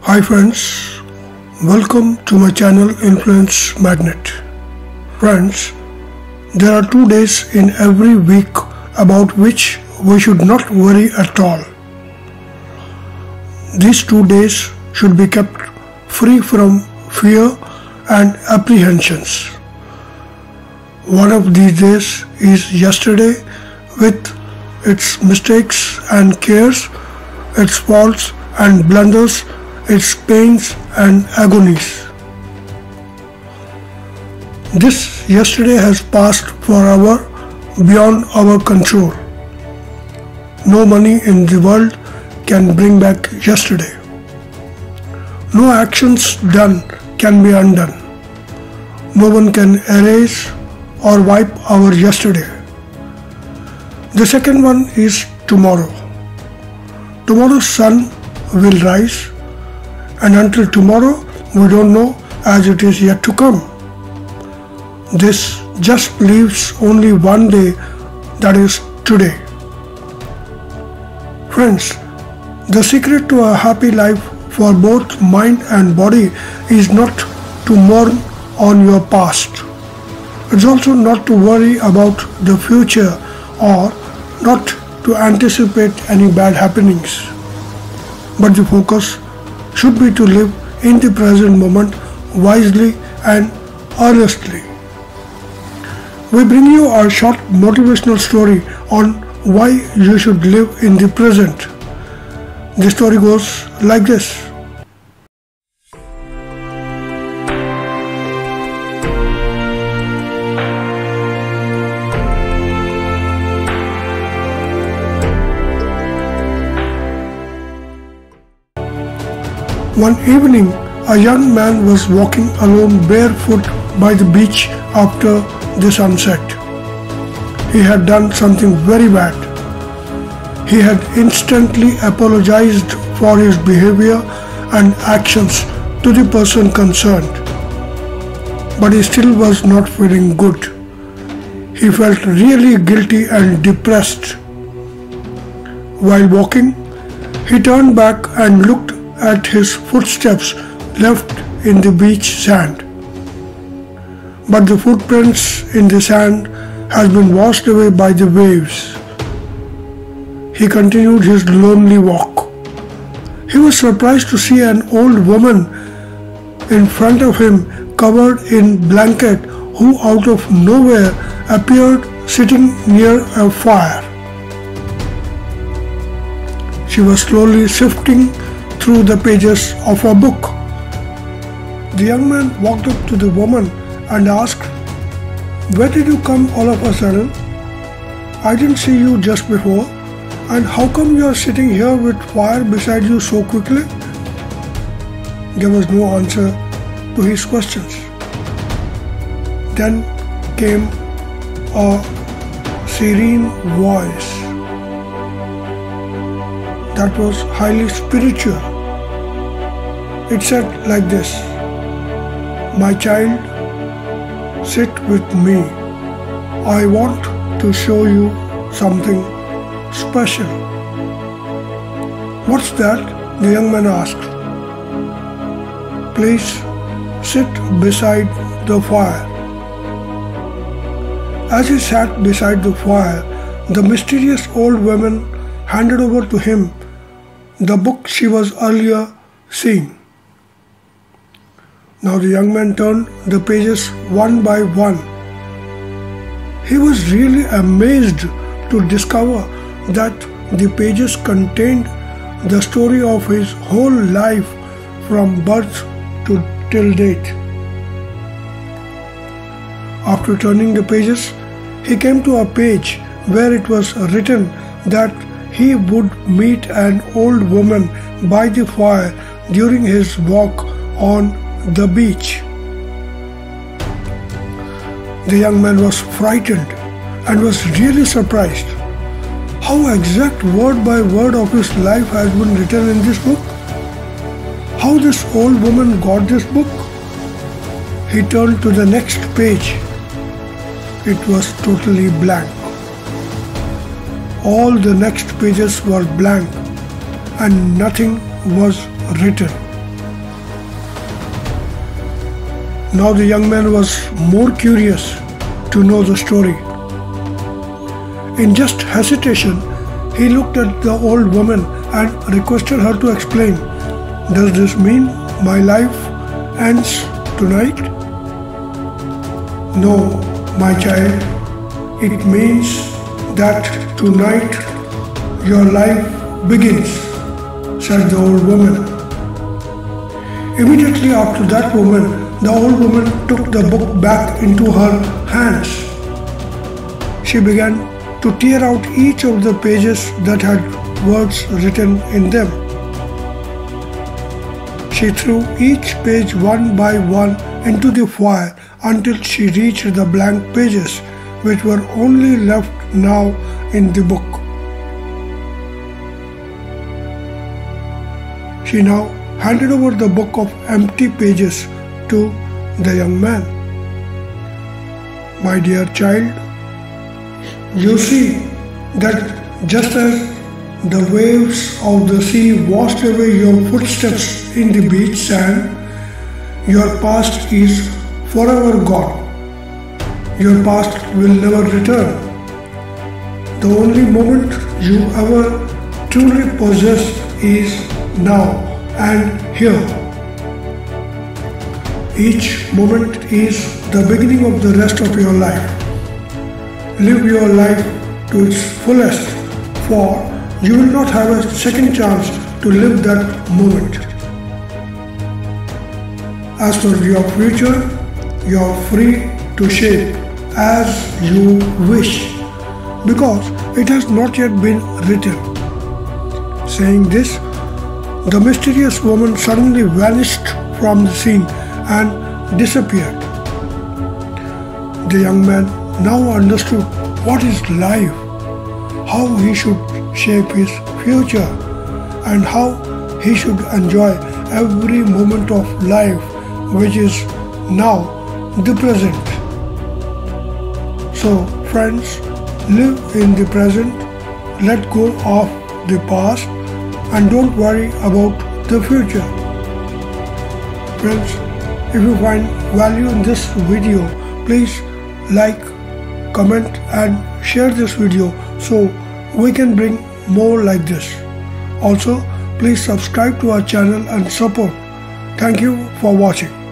Hi friends, welcome to my channel Influence Magnet. Friends, there are 2 days in every week about which we should not worry at all. These 2 days should be kept free from fear and apprehensions. One of these days is yesterday with its mistakes and cares, its faults and blunders, its pains and agonies. This yesterday has passed forever beyond our control. No money in the world can bring back yesterday. No actions done can be undone. No one can erase or wipe our yesterday. The second one is tomorrow. Tomorrow's sun will rise, and until tomorrow we don't know, as it is yet to come. This just leaves only one day, that is today. Friends, the secret to a happy life for both mind and body is not to mourn on your past. It's also not to worry about the future or not to anticipate any bad happenings. But the focus should be to live in the present moment wisely and earnestly. We bring you a short motivational story on why you should live in the present. The story goes like this. One evening, a young man was walking alone barefoot by the beach after the sunset. He had done something very bad. He had instantly apologized for his behavior and actions to the person concerned. But he still was not feeling good. He felt really guilty and depressed. While walking, he turned back and looked at his footsteps left in the beach sand. But the footprints in the sand had been washed away by the waves. He continued his lonely walk. He was surprised to see an old woman in front of him covered in blanket who out of nowhere appeared sitting near a fire. She was slowly sifting through the pages of a book. The young man walked up to the woman and asked, "Where did you come all of a sudden? I didn't see you just before, and how come you are sitting here with fire beside you so quickly?" There was no answer to his questions. Then came a serene voice that was highly spiritual. It said like this, "My child, sit with me. I want to show you something special." "What's that?" the young man asked. "Please sit beside the fire." As he sat beside the fire, the mysterious old woman handed over to him the book she was earlier seeing. Now the young man turned the pages one by one. He was really amazed to discover that the pages contained the story of his whole life from birth to till date. After turning the pages, he came to a page where it was written that he would meet an old woman by the fire during his walk on the beach. The young man was frightened and was really surprised. How exact word by word of his life has been written in this book? How this old woman got this book? He turned to the next page. It was totally blank. All the next pages were blank and nothing was written. Now the young man was more curious to know the story. In just hesitation, he looked at the old woman and requested her to explain. Does this mean my life ends tonight? No, my child. It means that tonight your life begins, said the old woman. Immediately after that moment, the old woman took the book back into her hands. She began to tear out each of the pages that had words written in them. She threw each page one by one into the fire until she reached the blank pages, which were only left now in the book. She now handed over the book of empty pages to the young man. My dear child, you see that just as the waves of the sea washed away your footsteps in the beach sand, your past is forever gone. Your past will never return. The only moment you ever truly possess is now and here. Each moment is the beginning of the rest of your life. Live your life to its fullest, for you will not have a second chance to live that moment. As for your future, you are free to shape as you wish, because it has not yet been written. Saying this, the mysterious woman suddenly vanished from the scene and disappeared. The young man now understood what is life, how he should shape his future, and how he should enjoy every moment of life, which is now the present. So, friends, live in the present, let go of the past, and don't worry about the future. Friends, if you find value in this video, please like, comment and share this video so we can bring more like this. Also, please subscribe to our channel and support. Thank you for watching.